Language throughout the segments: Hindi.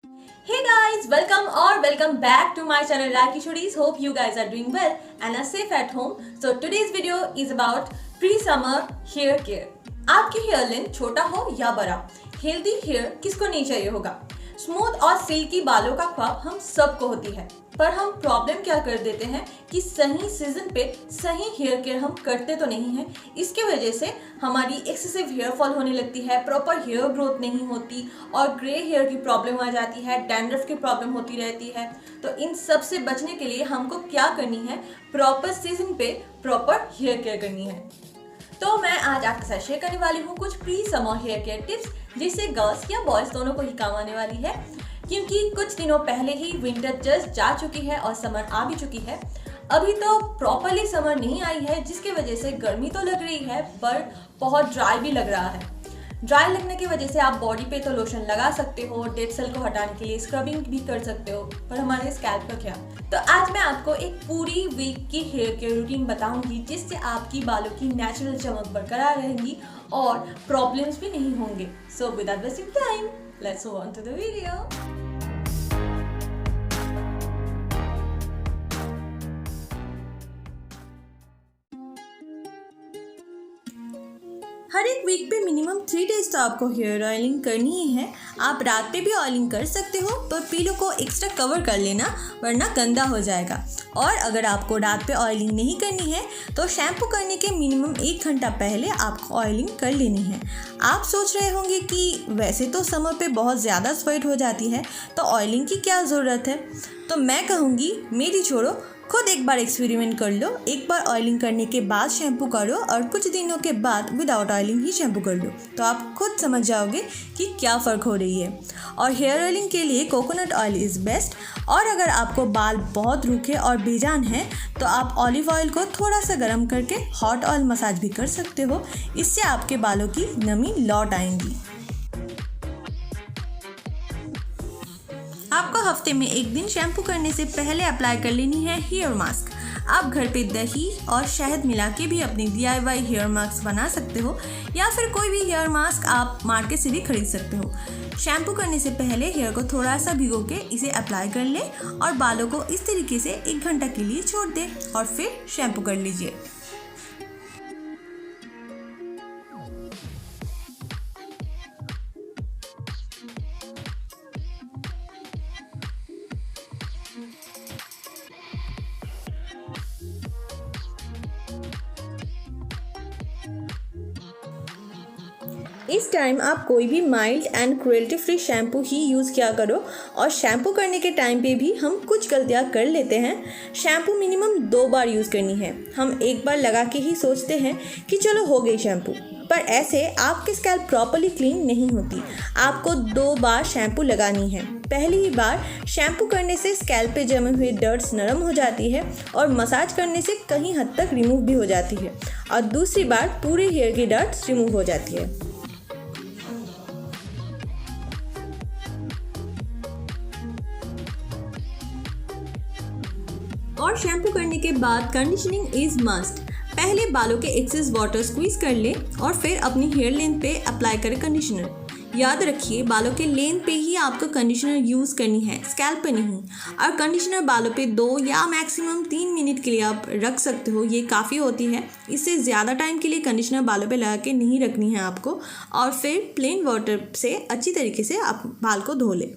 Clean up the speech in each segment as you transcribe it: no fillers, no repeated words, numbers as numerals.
Hey guys, welcome back to my channel Raki Shodis. Hope you guys are doing well and are safe at home. So today's video is about pre-summer hair care. आपकी हेयर लेंथ छोटा हो या बड़ा, हेल्दी हेयर किसको नहीं चाहिए होगा। स्मूथ और सिल्की बालों का ख्वाब हम सबको होती है, पर हम प्रॉब्लम क्या कर देते हैं कि सही सीजन पे सही हेयर केयर हम करते तो नहीं हैं। इसके वजह से हमारी एक्सेसिव हेयर फॉल होने लगती है, प्रॉपर हेयर ग्रोथ नहीं होती और ग्रे हेयर की प्रॉब्लम आ जाती है, डैंड्रफ की प्रॉब्लम होती रहती है। तो इन सब से बचने के लिए हमको क्या करनी है, प्रॉपर सीजन पे प्रॉपर हेयर केयर करनी है। तो मैं आज आपके साथ शेयर करने वाली हूँ कुछ pre summer hair care tips, जिससे गर्ल्स या बॉयज दोनों को ही काम आने वाली है, क्योंकि कुछ दिनों पहले ही विंटर जस्ट जा चुकी है और समर आ भी चुकी है। अभी तो प्रॉपरली समर नहीं आई है, जिसकी वजह से गर्मी तो लग रही है पर बहुत ड्राई भी लग रहा है। ड्राई लगने की वजह से आप बॉडी पे तो लोशन लगा सकते हो, डेड सेल को हटाने के लिए स्क्रबिंग भी कर सकते हो, पर हमारे स्कैल्प का क्या। तो आज मैं आपको एक पूरी वीक की हेयर केयर रूटीन बताऊंगी, जिससे आपकी बालों की नेचुरल चमक बरकरार रहेंगी और प्रॉब्लम्स भी नहीं होंगे। So without wasting time, let's move on to the video. हर एक वीक पे मिनिमम 3 डेज तो आपको हेयर ऑयलिंग करनी ही है। आप रात पे भी ऑयलिंग कर सकते हो, पर पिलो को एक्स्ट्रा कवर कर लेना, वरना गंदा हो जाएगा। और अगर आपको रात पे ऑयलिंग नहीं करनी है तो शैम्पू करने के मिनिमम 1 घंटा पहले आपको ऑयलिंग कर लेनी है। आप सोच रहे होंगे कि वैसे तो समर पे बहुत ज़्यादा स्वेट हो जाती है, तो ऑयलिंग की क्या ज़रूरत है। तो मैं कहूँगी मेरी छोड़ो, खुद एक बार एक्सपेरिमेंट कर लो। एक बार ऑयलिंग करने के बाद शैम्पू करो और कुछ दिनों के बाद विदाउट ऑयलिंग ही शैम्पू कर लो, तो आप खुद समझ जाओगे कि क्या फ़र्क हो रही है। और हेयर ऑयलिंग के लिए कोकोनट ऑयल इज़ बेस्ट। और अगर आपको बाल बहुत रूखे और बेजान हैं तो आप ऑलिव ऑयल को थोड़ा सा गर्म करके हॉट ऑयल मसाज भी कर सकते हो। इससे आपके बालों की नमी लौट आएंगी। आपको हफ्ते में 1 दिन शैम्पू करने से पहले अप्लाई कर लेनी है हेयर मास्क। आप घर पे दही और शहद मिला के भी अपनी DIY हेयर मास्क बना सकते हो, या फिर कोई भी हेयर मास्क आप मार्केट से भी खरीद सकते हो। शैम्पू करने से पहले हेयर को थोड़ा सा भिगो के इसे अप्लाई कर लें और बालों को इस तरीके से 1 घंटा के लिए छोड़ दें और फिर शैम्पू कर लीजिए। इस टाइम आप कोई भी mild and cruelty free shampoo he use किया करो। और शैम्पू करने के टाइम पे भी हम कुछ गलतियाँ कर लेते हैं। शैम्पू मिनिमम 2 बार यूज़ करनी है। हम एक बार लगा के ही सोचते हैं कि चलो हो गई शैम्पू, पर ऐसे आपकी स्कैल्प प्रॉपर्ली क्लीन नहीं होती। आपको 2 बार शैम्पू लगानी है। पहली बार शैम्पू करने से स्कैल्प पे जमे हुए डर्ट्स नरम हो जाती है और मसाज करने से कहीं हद तक रिमूव भी हो जाती है, और दूसरी बार पूरे हेयर की डर्ट्स रिमूव हो जाती है। और शैम्पू करने के बाद कंडीशनिंग इज़ मस्ट। पहले बालों के एक्सेस वाटर स्क्वीज कर लें और फिर अपनी हेयर लेंथ पे अप्लाई करें कंडीशनर। याद रखिए, बालों के लेंथ पे ही आपको कंडीशनर यूज़ करनी है, स्कैल्प पे नहीं। और कंडीशनर बालों पे 2 या मैक्सिमम 3 मिनट के लिए आप रख सकते हो, ये काफ़ी होती है। इससे ज़्यादा टाइम के लिए कंडीशनर बालों पे लगा के नहीं रखनी है आपको। और फिर प्लेन वाटर से अच्छी तरीके से आप बाल को धो लें।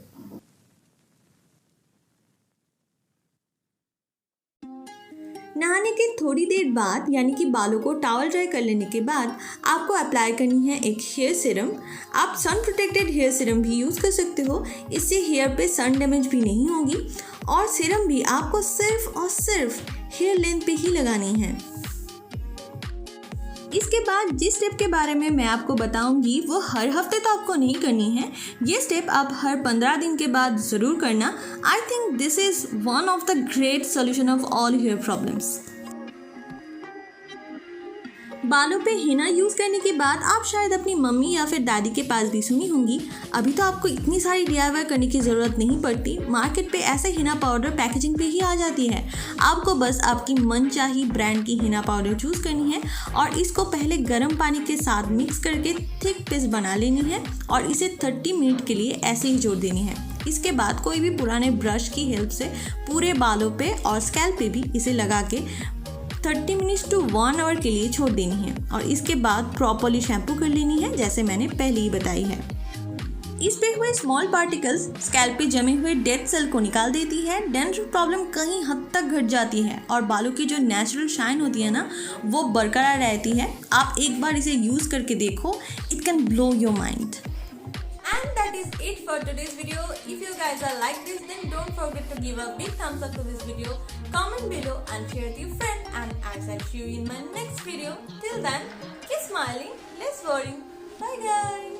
नहाने के थोड़ी देर बाद, यानी कि बालों को टॉवल ड्राई कर लेने के बाद, आपको अप्लाई करनी है एक हेयर सीरम। आप सन प्रोटेक्टेड हेयर सीरम भी यूज़ कर सकते हो। इससे हेयर पे सन डैमेज भी नहीं होगी। और सीरम भी आपको सिर्फ और सिर्फ हेयर लेंथ पे ही लगानी है। इसके बाद जिस स्टेप के बारे में मैं आपको बताऊंगी वो हर हफ्ते तो आपको नहीं करनी है। ये स्टेप आप हर 15 दिन के बाद ज़रूर करना। I think this is one of the great solution of all hair problems. बालों पे हिना यूज़ करने के बाद आप शायद अपनी मम्मी या फिर दादी के पास भी सुनी होंगी, अभी तो आपको इतनी सारी DIY करने की ज़रूरत नहीं पड़ती। मार्केट पे ऐसे हिना पाउडर पैकेजिंग पे ही आ जाती है। आपको बस आपकी मनचाही ब्रांड की हिना पाउडर चूज़ करनी है और इसको पहले गर्म पानी के साथ मिक्स करके थिक पेस्ट बना लेनी है और इसे 30 मिनट के लिए ऐसे ही छोड़ देनी है। इसके बाद कोई भी पुराने ब्रश की हेल्प से पूरे बालों पे और स्कैल्प पे भी इसे लगा के 30 मिनट्स टू 1 आवर के लिए छोड़ देनी है और इसके बाद प्रॉपरली शैम्पू कर लेनी है, जैसे मैंने पहले ही बताई है। इस पे हुए स्मॉल पार्टिकल्स स्कैल्प पे जमे हुए डेड सेल को निकाल देती है, डैंड्रफ प्रॉब्लम कहीं हद तक घट जाती है और बालों की जो नेचुरल शाइन होती है ना, वो बरकरार रहती है। आप एक बार इसे यूज़ करके देखो, it can blow your mind. And that is it for today's video. If you guys are like this, then don't forget to give a big thumbs up to this video, comment below and share with your friend, and as I'll see you in my next video. Till then, keep smiling, less worrying. Bye guys.